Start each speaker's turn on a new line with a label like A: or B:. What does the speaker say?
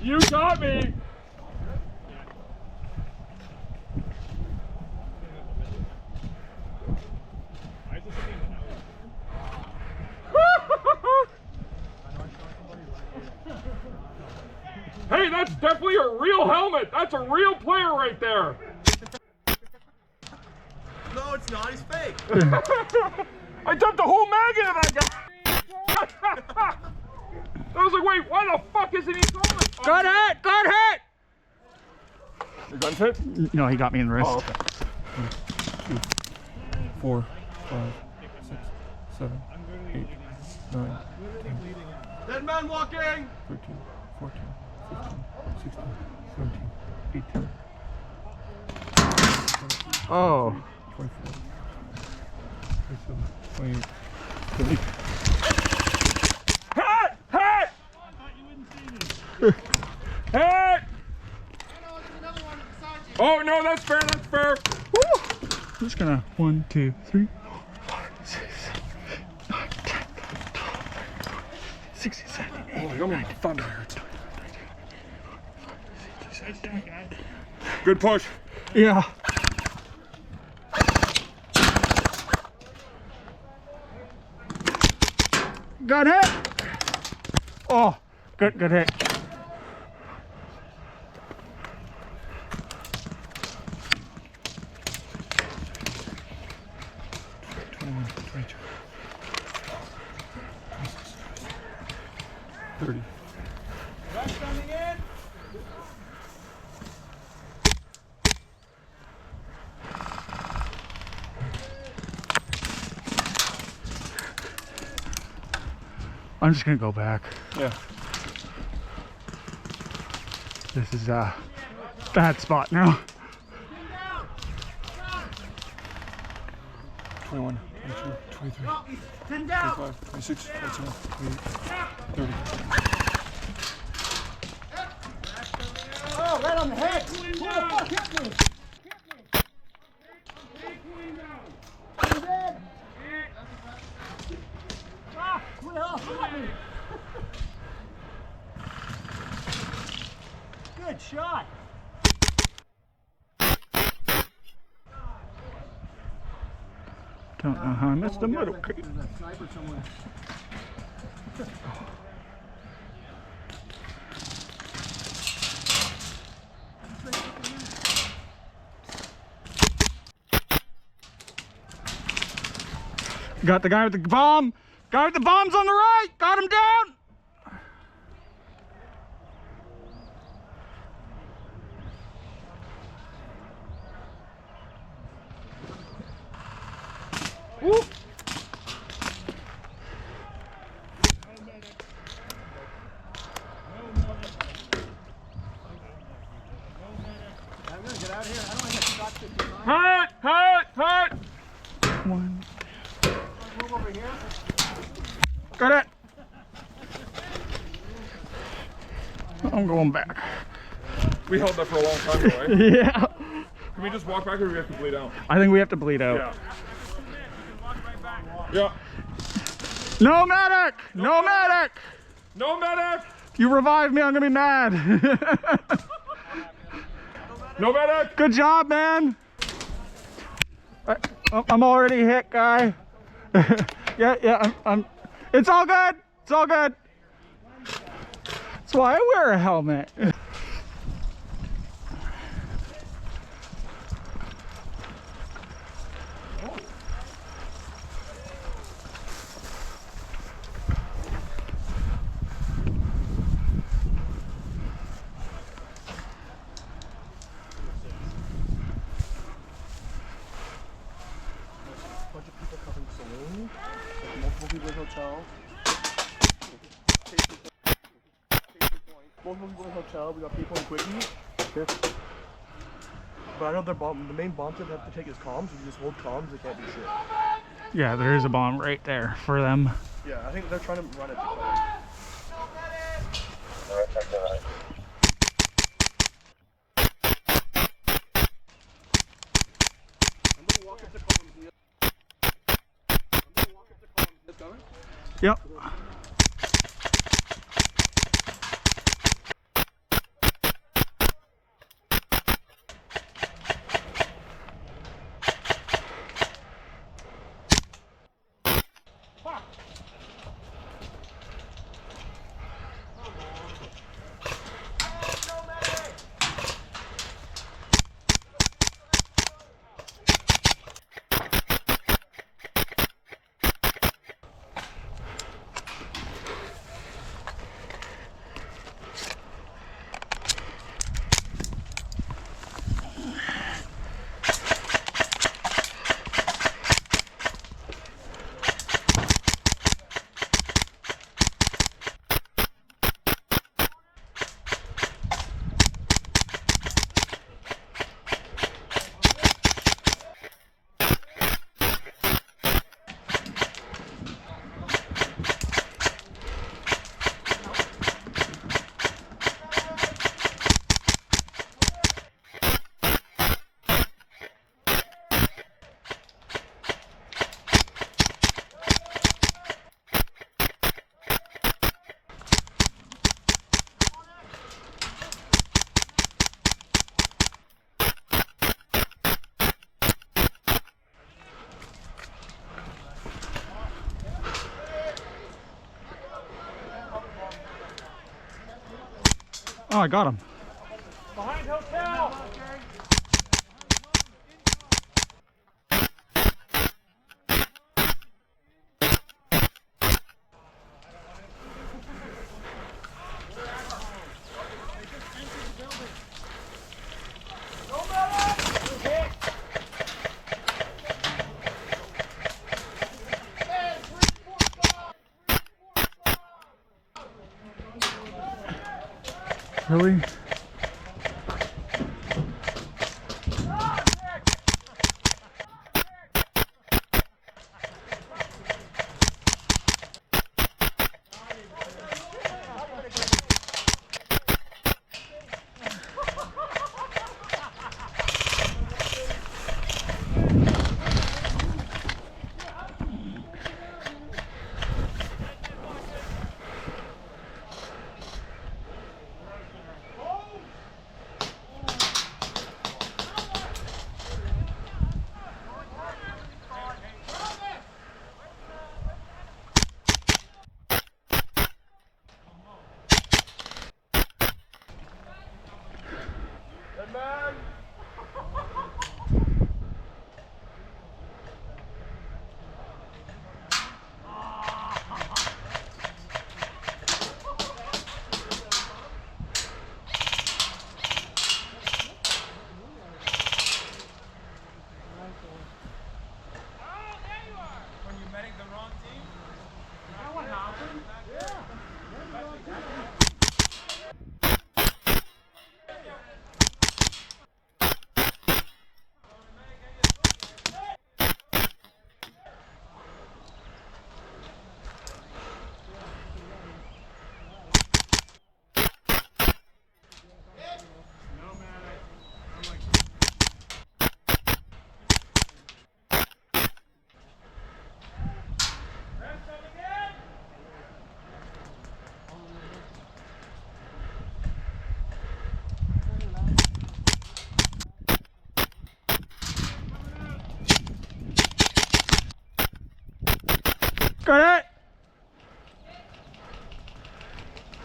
A: You got me. Hey, that's definitely a real helmet. That's a real player right there.
B: No, it's not. He's fake.
A: I dumped a whole mag into that guy. I was like, wait, why the fuck isn't he going?
C: Got hit! Got hit!
A: Your gun's hit?
C: No, he got me in the wrist.
A: Oh, okay. 1, 2, 4, 5, 6, 7, 8, 9, 10,
B: Dead man walking.
A: 13, 14, 15, 16, 17, 18.
C: Oh.
A: 24, 27, 28, 30. Hit! Hit! Hit! Oh no, that's fair, that's fair.
C: Woo! I'm just gonna 1, 2, 3, 4, 5, 6, 7, 8, 9, 10, 12, 13, 16, 17, 18, 19, 20.
A: Good push.
C: Yeah. Got hit. Oh, good hit. I'm just gonna go back.
A: Yeah.
C: This is a bad spot now.
A: 21, 22, 23, 25, 26, 27, 28, 30.
B: Oh, right on the head. Oh, hit me. Good shot.
C: Don't know how I missed the middle. Got the guy with the bomb. Guy with the bomb's on the right. Got him down. Woo.
B: I'm gonna get out of here. I don't want to get shot 50 times.
A: Hut! Hut! Hut!
C: One.
B: Move over here.
C: Got it. I'm going back.
A: We held that for a long time, right?
C: Yeah.
A: Can we just walk back or do we have to bleed out?
C: I think we have to bleed out.
A: Yeah. Yeah.
C: No medic! No medic!
A: No medic!
C: If you revive me, I'm gonna be mad.
A: No medic!
C: Good job, man. I'm already hit, guy. yeah, I'm. It's all good. It's all good. That's why I wear a helmet.
B: Bunch of people coming saloon, like multiple people in hotel. Multiple people in hotel. We got people in quickie. Okay. But I know the main bomb tip they have to take is comms. If you just hold comms, they can't do shit.
C: Yeah, there is a bomb right there for them.
B: Yeah, I think they're trying to run it.
C: Yep. Oh, I got him.
B: Behind hotel.
C: Really? Got it!